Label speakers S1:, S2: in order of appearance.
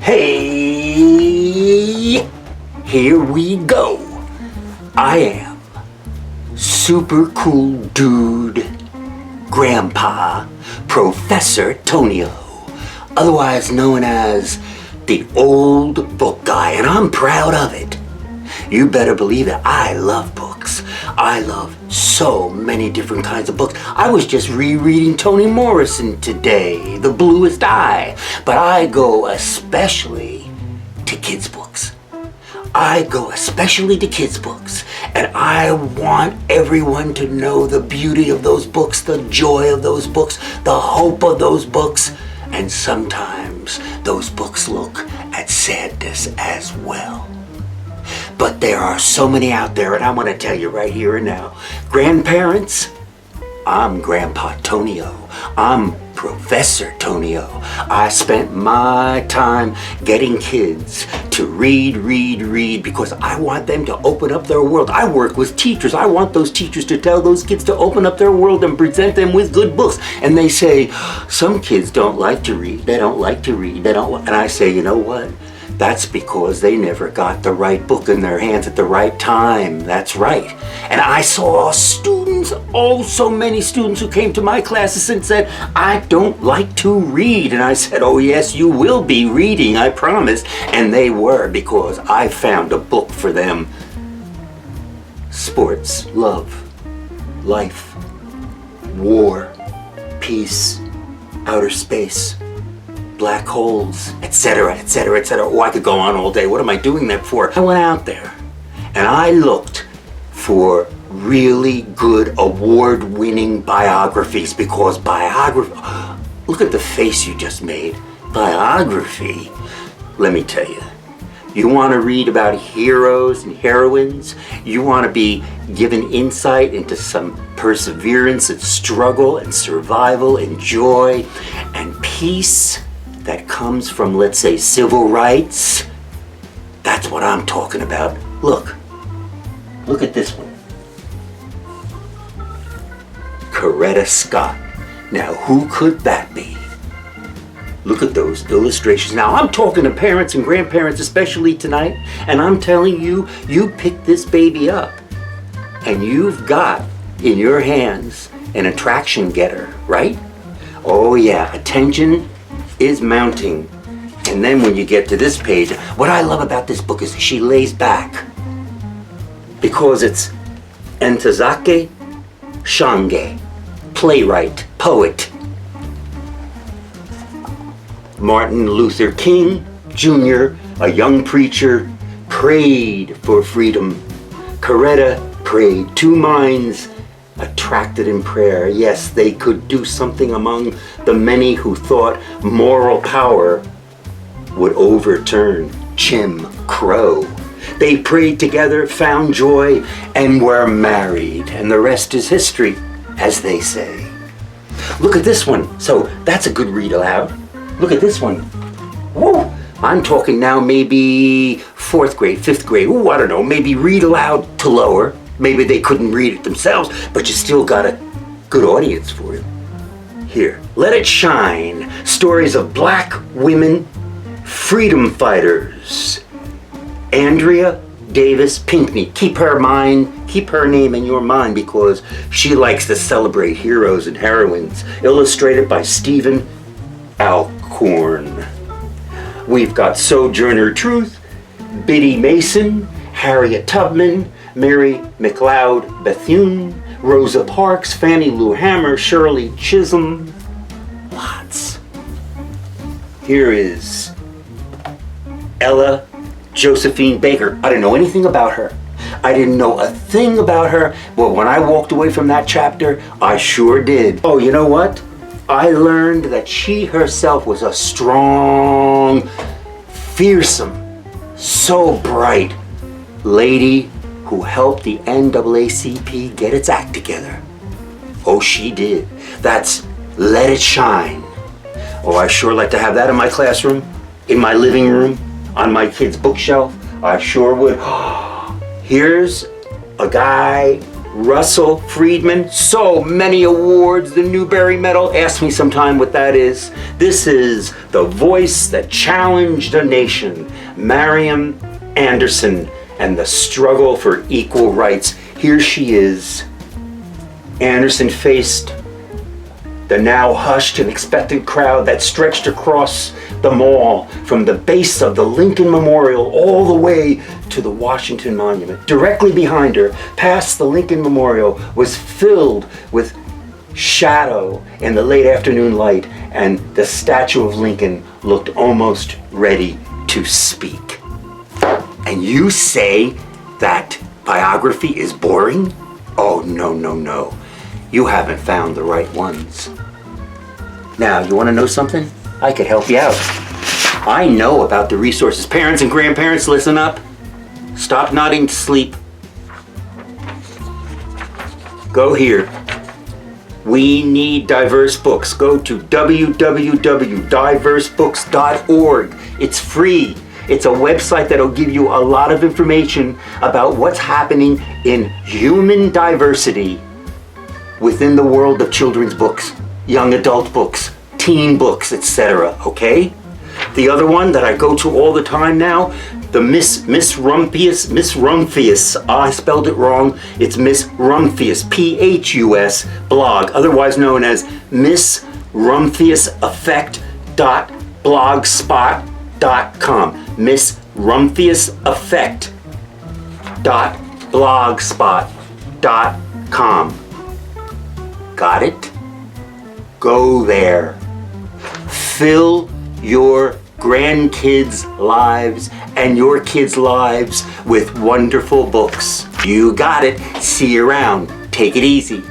S1: Hey, here we go. I am super cool dude, Grandpa Professor Tonio, otherwise known as the old book guy, and I'm proud of it. You better believe it, I love books. I love so many different kinds of books. I was just rereading Toni Morrison today, The Bluest Eye, but I go especially to kids' books. I go especially to kids' books, and I want everyone to know the beauty of those books, the joy of those books, the hope of those books, and sometimes those books look at sadness as well. But there are so many out there, and I want to tell you right here and now, grandparents, I'm Grandpa Tonio. I'm Professor Tonio. I spent my time getting kids to read because I want them to open up their world. I work with teachers. I want those teachers to tell those kids to open up their world and present them with good books. And they say, some kids don't like to read. They don't like to read. And I say, you know what? That's because they never got the right book in their hands at the right time. That's right. And I saw students, oh, so many students who came to my classes and said, I don't like to read. And I said, oh yes, you will be reading, I promise. And they were, because I found a book for them. Sports, love, life, war, peace, outer space, black holes, etc., etc., etc. Oh, I could go on all day. What am I doing that for? I went out there and I looked for really good award-winning biographies, because biography, look at the face you just made. Biography, let me tell you, you want to read about heroes and heroines, you want to be given insight into some perseverance and struggle and survival and joy and peace that comes from, let's say, civil rights. That's what I'm talking about. Look at this one. Coretta Scott. Now, who could that be? Look at those illustrations. Now, I'm talking to parents and grandparents especially tonight, and I'm telling you, you pick this baby up, and you've got in your hands an attraction getter, right? Oh yeah, attention is mounting. And then when you get to this page, what I love about this book is she lays back, because it's Ntozake Shange, playwright, poet. Martin Luther King Jr., a young preacher, prayed for freedom. Coretta prayed. Two minds attracted in prayer. Yes, they could do something among the many who thought moral power would overturn Jim Crow. They prayed together, found joy, and were married. And the rest is history, as they say. Look at this one. So that's a good read aloud. Look at this one. Woo! I'm talking now maybe 4th grade, 5th grade. Ooh, I don't know, maybe read aloud to lower. Maybe they couldn't read it themselves, but you still got a good audience for it. Here, Let It Shine. Stories of black women, freedom fighters. Andrea Davis Pinkney. Keep her name in your mind, because she likes to celebrate heroes and heroines. Illustrated by Stephen Alcorn. We've got Sojourner Truth, Biddy Mason, Harriet Tubman, Mary McLeod Bethune, Rosa Parks, Fannie Lou Hamer, Shirley Chisholm. Lots. Here is Ella Josephine Baker. I didn't know anything about her. I didn't know a thing about her, but when I walked away from that chapter, I sure did. Oh, you know what? I learned that she herself was a strong, fearsome, so bright lady who helped the NAACP get its act together. Oh, she did. That's Let It Shine. Oh, I sure like to have that in my classroom, in my living room, on my kid's bookshelf. I sure would. Here's a guy Russell Friedman, so many awards, the Newbery Medal, ask me sometime what that is. This is the voice that challenged a nation, Marian Anderson, and the struggle for equal rights. Here she is. Anderson faced the now hushed and expectant crowd that stretched across the mall from the base of the Lincoln Memorial all the way to the Washington Monument. Directly behind her, past the Lincoln Memorial, was filled with shadow in the late afternoon light, and the statue of Lincoln looked almost ready to speak. And you say that biography is boring? Oh, no, no, no. You haven't found the right ones. Now, you want to know something? I could help you out. I know about the resources. Parents and grandparents, listen up. Stop nodding to sleep. Go here. We need diverse books. Go to www.diversebooks.org. It's free. It's a website that'll give you a lot of information about what's happening in human diversity within the world of children's books, young adult books, teen books, etc. Okay? The other one that I go to all the time now, the Miss Rumphius, I spelled it wrong. It's Miss Rumphius, Phus blog, otherwise known as MissRumphiusEffect.blogspot.com. MissRumphiusEffect.blogspot.com. Got it? Go there. Fill your grandkids' lives and your kids' lives with wonderful books. You got it. See you around. Take it easy.